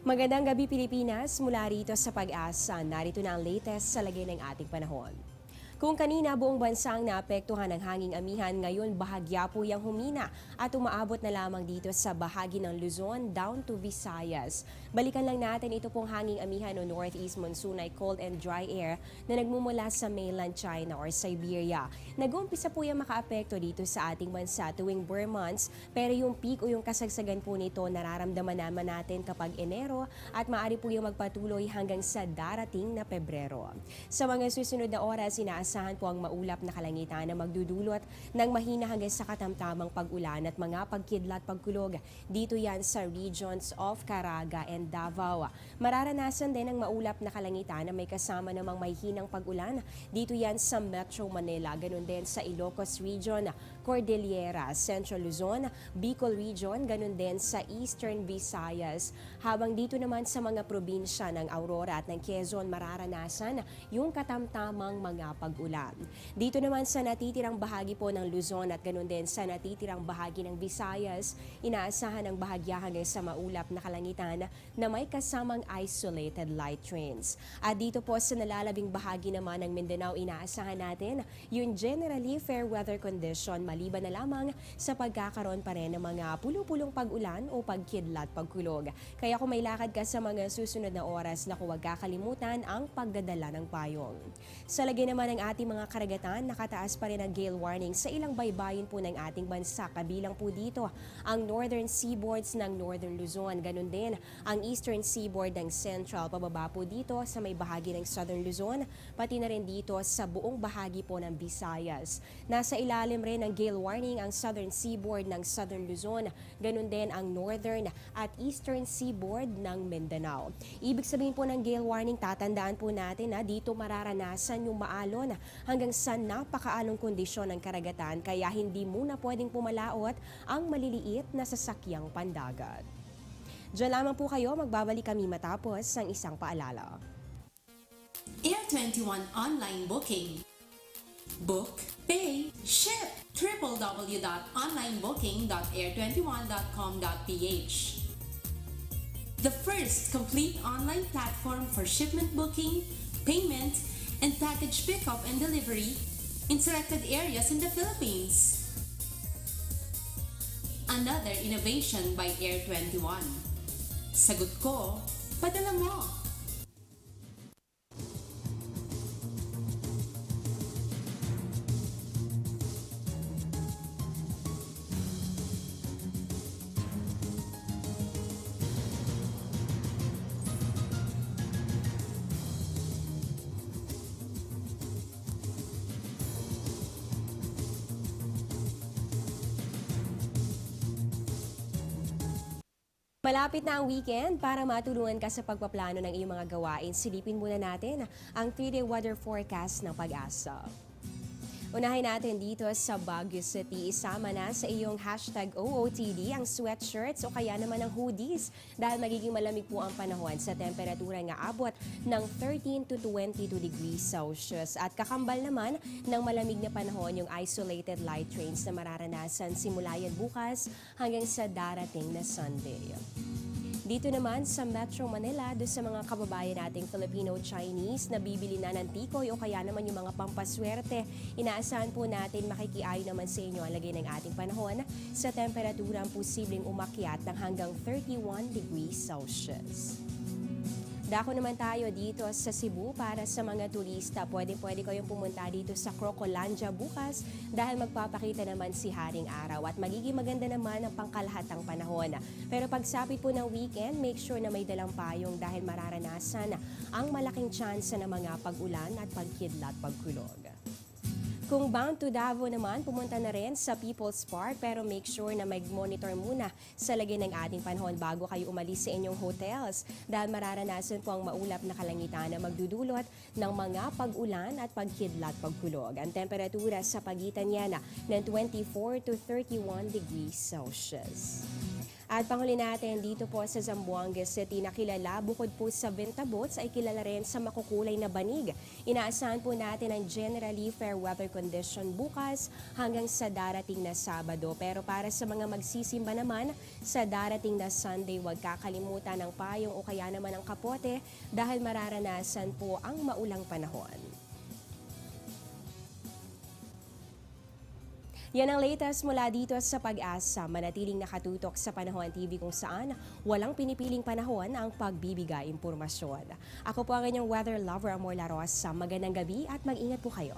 Magandang gabi Pilipinas, mula rito sa Pag-asa. Narito na ang latest sa lagay ng ating panahon. Kung kanina buong bansang naapektuhan ng hanging amihan, ngayon bahagya po yang humina at umaabot na lamang dito sa bahagi ng Luzon down to Visayas. Balikan lang natin ito pong hanging amihan o northeast monsoon ay cold and dry air na nagmumula sa mainland China or Siberia. Nag-uumpisa po yung makaapekto dito sa ating bansa tuwing Burr months, pero yung peak o yung kasagsagan po nito nararamdaman naman natin kapag Enero at maaari po yung magpatuloy hanggang sa darating na Pebrero. Sa mga susunod na oras, inaasahan po ang maulap na kalangitan na magdudulot ng mahina hanggang sa katamtamang pag-ulan at mga pagkidlat pagkulog. Dito yan sa regions of Caraga and Davao. Mararanasan din ang maulap na kalangitan na may kasama namang mahihinang pag-ulan. Dito yan sa Metro Manila, ganun din sa Ilocos Region, Cordillera, Central Luzon, Bicol Region, ganun din sa Eastern Visayas. Habang dito naman sa mga probinsya ng Aurora at ng Quezon, mararanasan yung katamtamang mga pag-ulan. Dito naman sa natitirang bahagi po ng Luzon at ganun din sa natitirang bahagi ng Visayas, inaasahan ang bahagya hanggang sa maulap na kalangitan na may kasamang isolated light rains. At dito po sa nalalabing bahagi naman ng Mindanao, inaasahan natin yung generally fair weather condition maliban na lamang sa pagkakaroon pa rin ng mga pulupulong pag-ulan o pagkidlat pagkulog. Kaya kung may lakad ka sa mga susunod na oras, naku, huwag kakalimutan ang pagdadala ng payong. Sa lagay naman ng ating mga karagatan, nakataas pa rin ang gale warning sa ilang baybayin po ng ating bansa. Kabilang po dito ang northern seaboards ng Northern Luzon, ganun din ang eastern seaboard ng Central, pababa po dito sa may bahagi ng Southern Luzon, pati na rin dito sa buong bahagi po ng Visayas. Nasa ilalim rin ng gale warning ang southern seaboard ng Southern Luzon, ganun din ang northern at eastern seaboard ng Mindanao. Ibig sabihin po ng gale warning, tatandaan po natin na dito mararanasan yung maalon hanggang sa napakaalong kondisyon ng karagatan, kaya hindi muna pwedeng pumalaot ang maliliit na sasakyang pandagat. Diyan lamang po kayo, magbabalik kami matapos ang isang paalala. Air 21 online booking. Book, pay, ship. www.onlinebooking.air21.com.ph. The first complete online platform for shipment booking, payment, and package pickup and delivery in selected areas in the Philippines. Another innovation by Air 21. Sagot ko, padala mo. Malapit na ang weekend. Para matulungan ka sa pagpaplano ng iyong mga gawain, silipin muna natin ang 3-day weather forecast ng Pag-asa. Unahin natin dito sa Baguio City, isama na sa iyong hashtag OOTD ang sweatshirts o kaya naman ang hoodies dahil magiging malamig po ang panahon sa temperatura nga abot ng 13 to 22 degrees Celsius. At kakambal naman ng malamig na panahon yung isolated light rains na mararanasan simula yan bukas hanggang sa darating na Sunday. Dito naman sa Metro Manila, doon sa mga kababayan nating Filipino-Chinese na bibili na ng tikoy o kaya naman yung mga pampaswerte, inaasahan po natin makikiayo naman sa inyo ang lagay ng ating panahon sa temperaturang posibleng umakyat ng hanggang 31 degrees Celsius. Dako naman tayo dito sa Cebu para sa mga turista. Pwede kayong pumunta dito sa Crocolandia bukas dahil magpapakita naman si Haring Araw at magiging maganda naman ang pangkalahatang panahon. Pero pagsapit po ng weekend, make sure na may dalang payong dahil mararanasan ang malaking tsansa ng mga pag-ulan at pagkidlat pagkulog. Kung bound to Davao naman, pumunta na rin sa People's Park pero make sure na mag-monitor muna sa lagay ng ating panahon bago kayo umalis sa inyong hotels dahil mararanasan po ang maulap na kalangitan na magdudulot ng mga pag-ulan at pagkidlat pagkulog. Ang temperatura sa pagitan niya na ng 24 to 31 degrees Celsius. At panghuli natin dito po sa Zamboanga City na kilala bukod po sa Ventabots ay kilala rin sa makukulay na banig. Inaasahan po natin ang generally fair weather condition bukas hanggang sa darating na Sabado. Pero para sa mga magsisimba naman sa darating na Sunday, huwag kakalimutan ng payong o kaya naman ang kapote dahil mararanasan po ang maulang panahon. Yan ang latest mula dito sa Pag-asa. Manatiling nakatutok sa Panahon TV kung saan walang pinipiling panahon ang pagbibigay impormasyon. Ako po ang inyong weather lover, Amor La Rosa. Magandang gabi at mag-ingat po kayo.